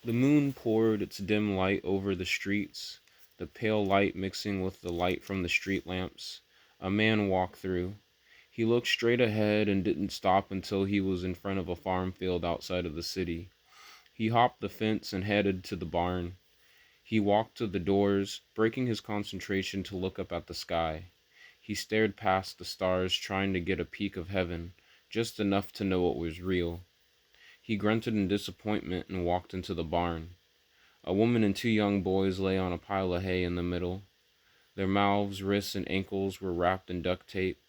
The moon poured its dim light over the streets, the pale light mixing with the light from the street lamps. A man walked through. He looked straight ahead and didn't stop until he was in front of a farm field outside of the city. He hopped the fence and headed to the barn. He walked to the doors, breaking his concentration to look up at the sky. He stared past the stars, trying to get a peek of heaven, just enough to know it was real. He grunted in disappointment and walked into the barn. A woman and two young boys lay on a pile of hay in the middle. Their mouths, wrists, and ankles were wrapped in duct tape.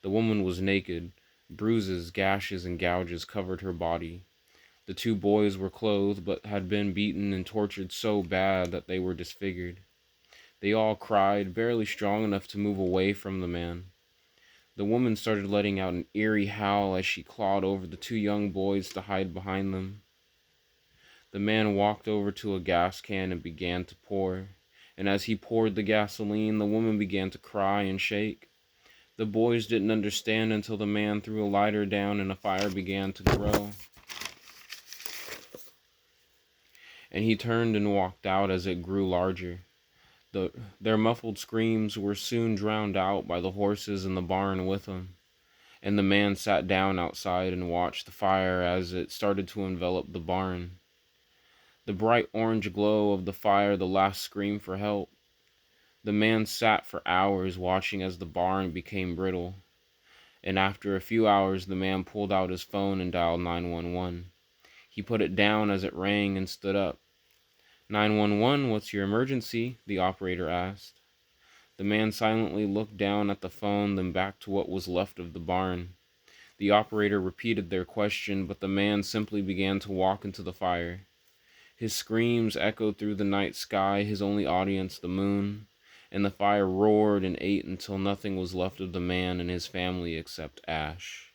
The woman was naked. Bruises, gashes, and gouges covered her body. The two boys were clothed, but had been beaten and tortured so bad that they were disfigured. They all cried, barely strong enough to move away from the man. The woman started letting out an eerie howl as she clawed over the two young boys to hide behind them. The man walked over to a gas can and began to pour, and as he poured the gasoline, the woman began to cry and shake. The boys didn't understand until the man threw a lighter down and a fire began to grow. And he turned and walked out as it grew larger. Their muffled screams were soon drowned out by the horses in the barn with them, and the man sat down outside and watched the fire as it started to envelop the barn. The bright orange glow of the fire, the last scream for help. The man sat for hours watching as the barn became brittle, and after a few hours the man pulled out his phone and dialed 911. He put it down as it rang and stood up. 911, what's your emergency? The operator asked. The man silently looked down at the phone, then back to what was left of the barn. The operator repeated their question, but the man simply began to walk into the fire. His screams echoed through the night sky, his only audience the moon, and the fire roared and ate until nothing was left of the man and his family except ash.